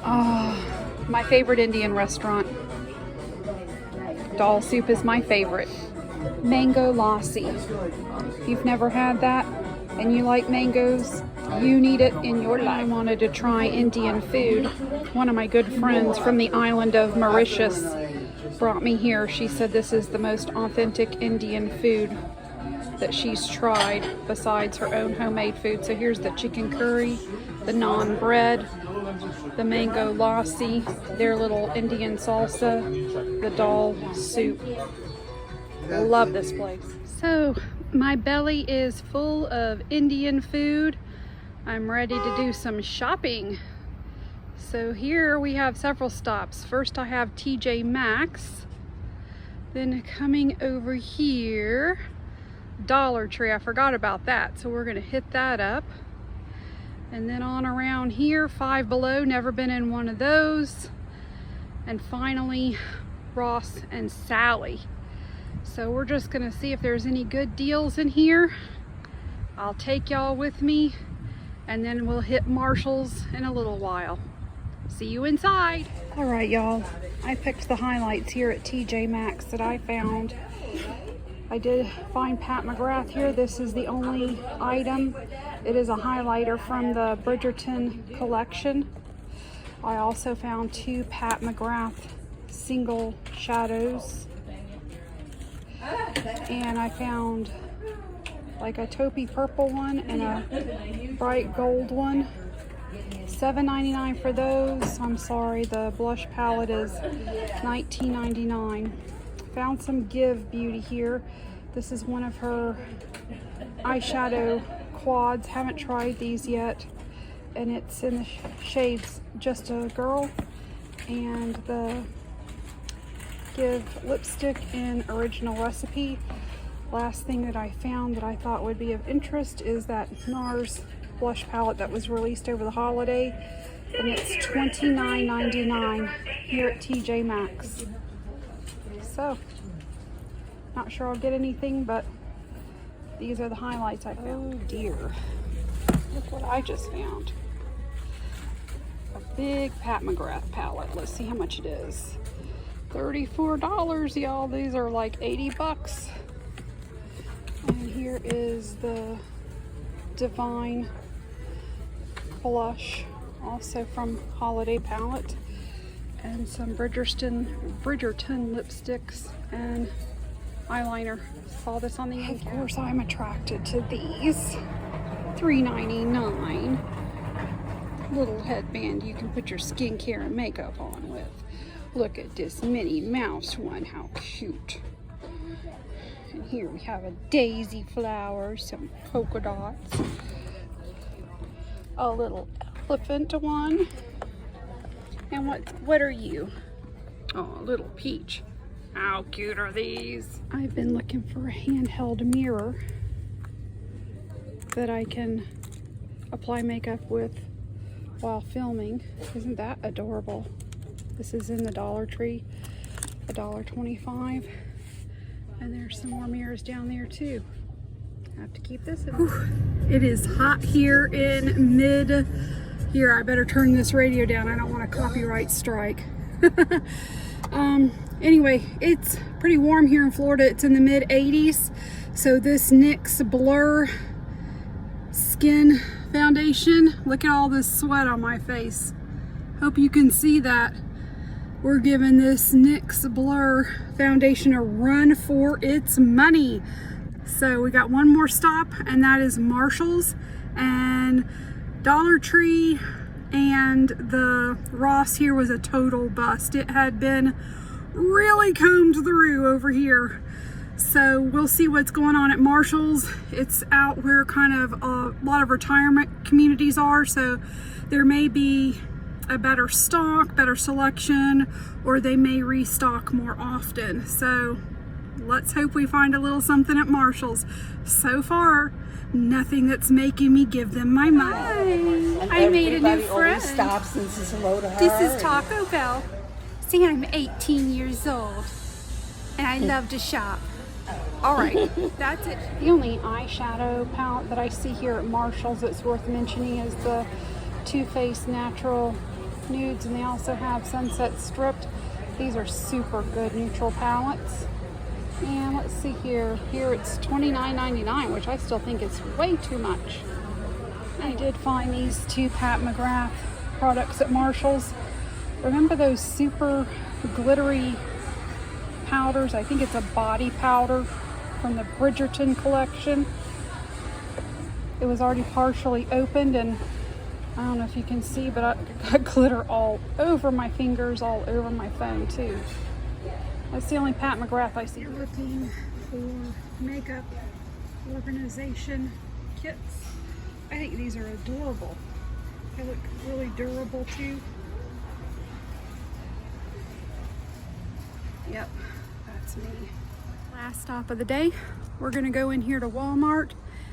Oh, my favorite Indian restaurant. Dal soup is my favorite. Mango lassi. If you've never had that and you like mangoes, you need it in your life. I wanted to try Indian food. One of my good friends from the island of Mauritius brought me here. She said this is the most authentic Indian food that she's tried besides her own homemade food. So here's the chicken curry, the naan bread, the mango lassi, their little Indian salsa, the dal soup. I love this place. So my belly is full of Indian food. I'm ready to do some shopping. So here we have several stops. First I have TJMaxx. Then coming over here, Dollar Tree. I forgot about that, so we're gonna hit that up. And then on around here, Five Below, never been in one of those. And finally, Ross and Sally. So we're just gonna see if there's any good deals in here. I'll take y'all with me, and then we'll hit Marshall's in a little while. See you inside. All right, y'all. I picked the highlights here at TJMaxx that I found. I did find Pat McGrath here. This is the only item. It is a highlighter from the Bridgerton collection. I also found two Pat McGrath single shadows. And I found like a taupey purple one and a bright gold one. $7.99 for those. I'm sorry, the blush palette is $19.99. Found some Give Beauty here. This is one of her eyeshadow quads. Haven't tried these yet. And it's in the shades Just a Girl. And the Give lipstick in Original Recipe. Last thing that I found that I thought would be of interest is that NARS blush palette that was released over the holiday, and it's $29.99 here at TJMaxx. So, not sure I'll get anything, but these are the highlights I found. Oh dear, look what I just found. A big Pat McGrath palette. Let's see how much it is. $34, y'all. These are like 80 bucks. And here is the Divine blush, also from Holiday Palette, and some Bridgerton lipsticks and eyeliner. Saw this on the Of course, I'm attracted to these. $3.99. Little headband you can put your skincare and makeup on with. Look at this Minnie Mouse one, how cute. And here we have a daisy flower, some polka dots, a little elephant one. And what are you? Oh, a little peach. How cute are these? I've been looking for a handheld mirror that I can apply makeup with while filming. Isn't that adorable? This is in the Dollar Tree, $1.25. And there's some more mirrors down there too. I have to keep this in. Whew. It is hot here in here. I better turn this radio down. I don't want a copyright strike. Anyway, it's pretty warm here in Florida. It's in the mid 80s. So this NYX Blur Skin Foundation, look at all this sweat on my face. Hope you can see that. We're giving this NYX Blur Foundation a run for its money. So we got one more stop, and that is Marshall's, and Dollar Tree and the Ross here was a total bust. It had been really combed through over here. So we'll see what's going on at Marshall's. It's out where kind of a lot of retirement communities are, so there may be a better stock, better selection, or they may restock more often. So let's hope we find a little something at Marshall's. So far, nothing that's making me give them my money. Hi. I made a new friend. Stops and says hello to her. This is Taco Bell. See, I'm 18 years old and I love to shop. All right, that's it. The only eyeshadow palette that I see here at Marshall's that's worth mentioning is the Too Faced Natural nudes, and they also have Sunset Stripped. These are super good neutral palettes. And let's see here. Here it's $29.99, which I still think is way too much. I did find these two Pat McGrath products at Marshall's. Remember those super glittery powders? I think it's a body powder from the Bridgerton collection. It was already partially opened, and I don't know if you can see, but I got glitter all over my fingers, all over my phone too. That's the only Pat McGrath I see. You're looking for makeup organization kits. I think these are adorable. They look really durable too. Yep, that's me. Last stop of the day. We're gonna go in here to Walmart.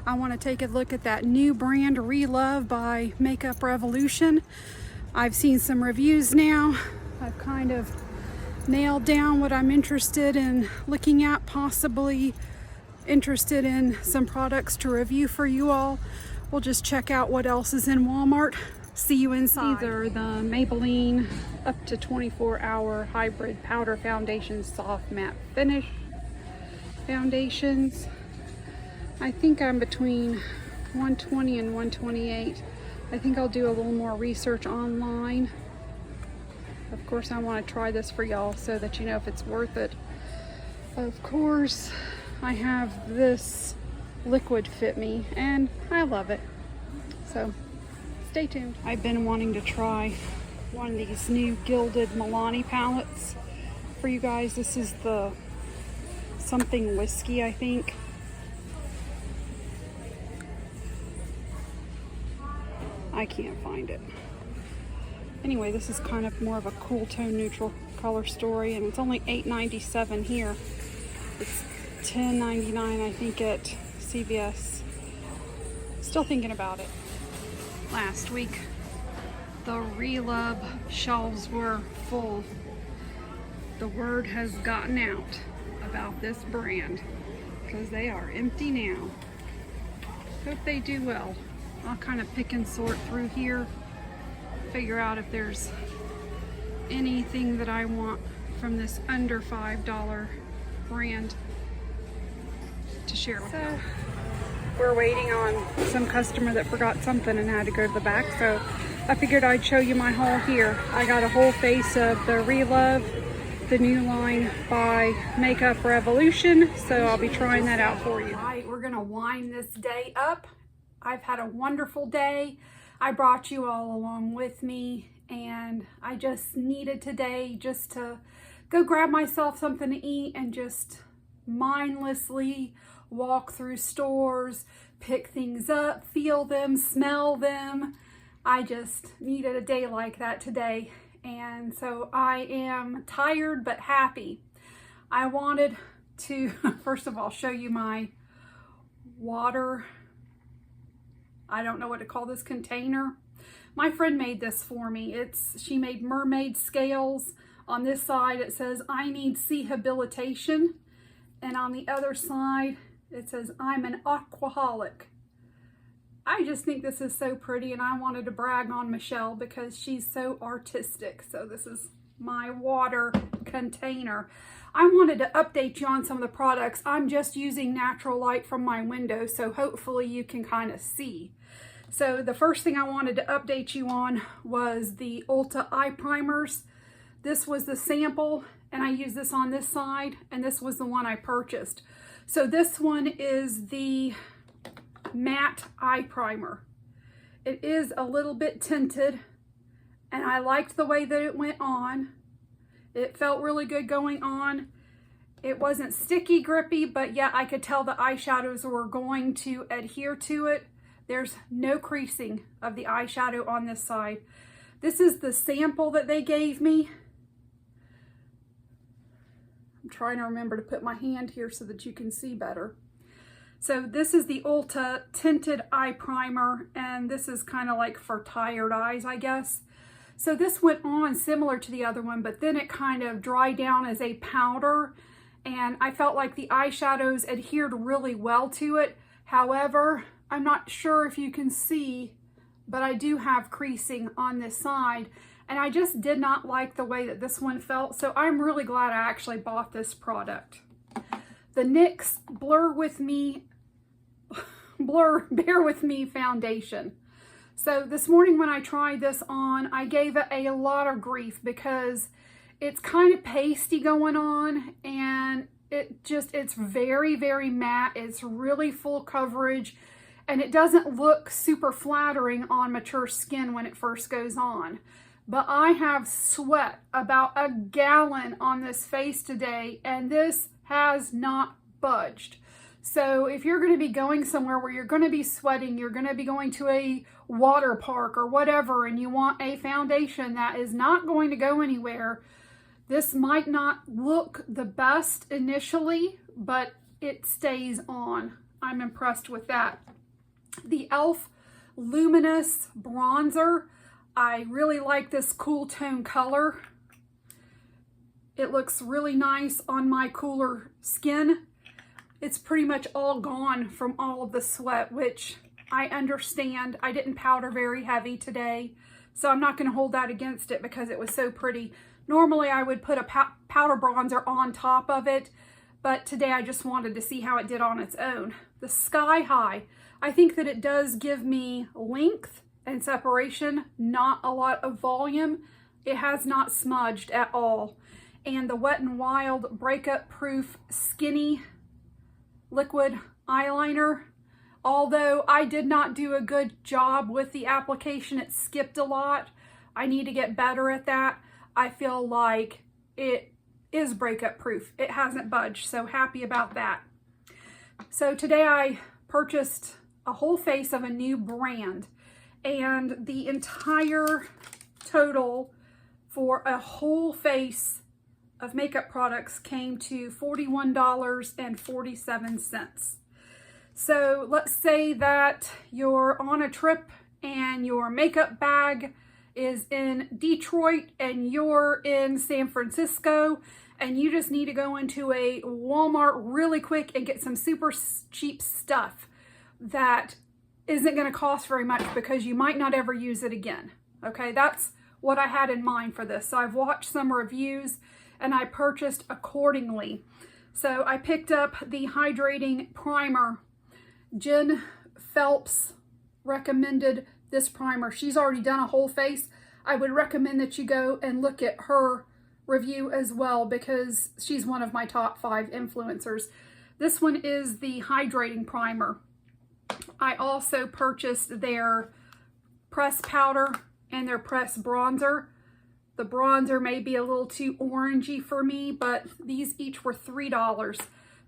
I want to take a look at that new brand Relove by Makeup Revolution. I've seen some reviews now. I've kind of nailed down what I'm interested in looking at, possibly interested in some products to review for you all. We'll just check out what else is in Walmart. See you inside. These are the Maybelline up to 24-hour hybrid powder foundation soft matte finish foundations. I think I'm between 120 and 128. I think I'll do a little more research online. Of course, I want to try this for y'all so that you know if it's worth it. Of course, I have this Liquid Fit Me, and I love it. So, stay tuned. I've been wanting to try one of these new Gilded Milani palettes for you guys. This is the something whiskey, I think. I can't find it. Anyway, this is kind of more of a cool tone neutral color story, and it's only $8.97 here. It's $10.99 I think at CVS. Still thinking about it. Last week the Relove shelves were full. The word has gotten out about this brand because they are empty now. Hope they do well. I'll kind of pick and sort through here, figure out if there's anything that I want from this under $5 brand to share with you. We're waiting on some customer that forgot something and had to go to the back, so I figured I'd show you my haul here. I got a whole face of the Relove, the new line by Makeup Revolution, so I'll be trying that out for you. All right, we're gonna wind this day up. I've had a wonderful day. I brought you all along with me, and I just needed today just to go grab myself something to eat and just mindlessly walk through stores, pick things up, feel them, smell them. I just needed a day like that today, and so I am tired but happy. I wanted to first of all show you my water, I don't know what to call this container. My friend made this for me. She made mermaid scales. On this side it says, I need rehabilitation. And on the other side it says, I'm an aquaholic. I just think this is so pretty, and I wanted to brag on Michelle because she's so artistic. So this is my water container. I wanted to update you on some of the products. I'm just using natural light from my window, so hopefully you can kind of see. So the first thing I wanted to update you on was the Ulta eye primers. This was the sample, and I used this on this side, and this was the one I purchased. So this one is the matte eye primer. It is a little bit tinted, and I liked the way that it went on. It felt really good going on. It wasn't sticky, grippy, but yeah, I could tell the eyeshadows were going to adhere to it. There's no creasing of the eyeshadow on this side. This is the sample that they gave me. I'm trying to remember to put my hand here so that you can see better. So this is the Ulta Tinted Eye Primer, and this is kind of like for tired eyes, I guess. So this went on similar to the other one, but then it kind of dried down as a powder, and I felt like the eyeshadows adhered really well to it. However, I'm not sure if you can see, but I do have creasing on this side, and I just did not like the way that this one felt. So I'm really glad I actually bought this product. The NYX Bear With Me foundation. So this morning when I tried this on, I gave it a lot of grief because it's kind of pasty going on, and it's very, very matte. It's really full coverage, and it doesn't look super flattering on mature skin when it first goes on. But I have sweat about a gallon on this face today, and this has not budged. So if you're going to be going somewhere where you're going to be sweating, you're going to be going to a water park or whatever, and you want a foundation that is not going to go anywhere, this might not look the best initially, but it stays on. I'm impressed with that. The e.l.f. Luminous Bronzer. I really like this cool tone color. It looks really nice on my cooler skin. It's pretty much all gone from all of the sweat, which I understand. I didn't powder very heavy today, so I'm not going to hold that against it because it was so pretty. Normally I would put a powder bronzer on top of it, but today I just wanted to see how it did on its own. The Sky High, I think that it does give me length and separation, not a lot of volume. It has not smudged at all. And the Wet n Wild Breakup Proof Skinny Liquid Eyeliner. Although I did not do a good job with the application, it skipped a lot. I need to get better at that. I feel like it is breakup proof. It hasn't budged, so happy about that. So today I purchased a whole face of a new brand, and the entire total for a whole face of makeup products came to $41.47. So let's say that you're on a trip and your makeup bag is in Detroit and you're in San Francisco, and you just need to go into a Walmart really quick and get some super cheap stuff that isn't going to cost very much because you might not ever use it again. Okay, that's what I had in mind for this. So I've watched some reviews and I purchased accordingly. So I picked up the hydrating primer. Jen Phelps recommended this primer. She's already done a whole face. I would recommend that you go and look at her review as well because she's one of my top 5 influencers. This one is the hydrating primer. I also purchased their press powder and their press bronzer. The bronzer may be a little too orangey for me, but these each were $3.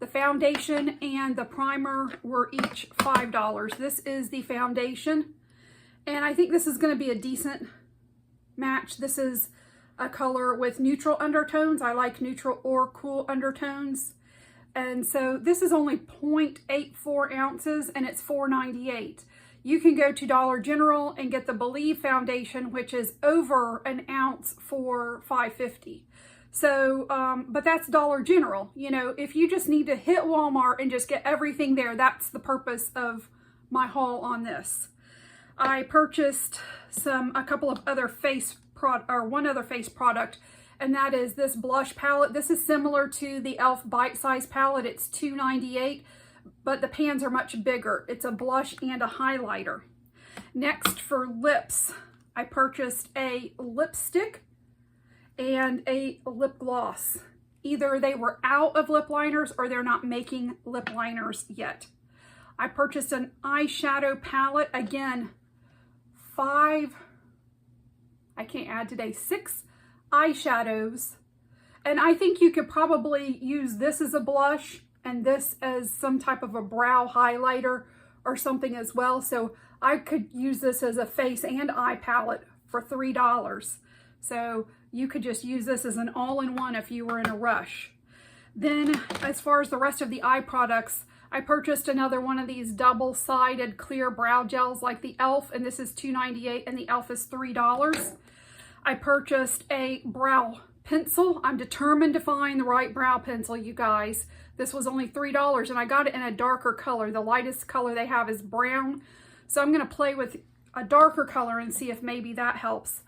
The foundation and the primer were each $5. This is the foundation, and I think this is going to be a decent match. This is a color with neutral undertones. I like neutral or cool undertones. And so this is only 0.84 ounces and it's $4.98. You can go to Dollar General and get the Believe foundation, which is over an ounce for $5.50. So, but that's Dollar General. You know, if you just need to hit Walmart and just get everything there, that's the purpose of my haul on this. I purchased a couple of other one other face product, and that is this blush palette. This is similar to the e.l.f. Bite Size palette. It's $2.98, but the pans are much bigger. It's a blush and a highlighter. Next, for lips, I purchased a lipstick and a lip gloss. Either they were out of lip liners or they're not making lip liners yet. I purchased an eyeshadow palette. Again, 6 eyeshadows. And I think you could probably use this as a blush and this as some type of a brow highlighter or something as well. So I could use this as a face and eye palette for $3. So you could just use this as an all-in-one if you were in a rush. Then as far as the rest of the eye products, I purchased another one of these double-sided clear brow gels like the e.l.f. and this is $2.98 and the e.l.f. is $3. I purchased a brow pencil. I'm determined to find the right brow pencil, you guys. This was only $3 and I got it in a darker color. The lightest color they have is brown. So I'm going to play with a darker color and see if maybe that helps.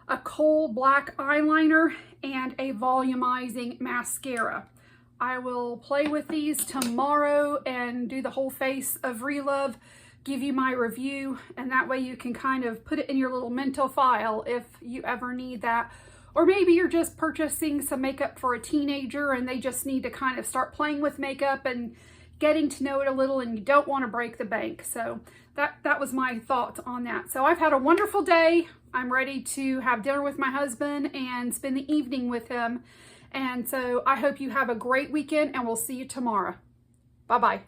a coal black eyeliner, and a volumizing mascara. I will play with these tomorrow and do the whole face of Relove, give you my review, and that way you can kind of put it in your little mental file if you ever need that. Or maybe you're just purchasing some makeup for a teenager and they just need to kind of start playing with makeup and getting to know it a little, and you don't want to break the bank. So that was my thoughts on that. So I've had a wonderful day. I'm ready to have dinner with my husband and spend the evening with him. And so I hope you have a great weekend, and we'll see you tomorrow. Bye-bye.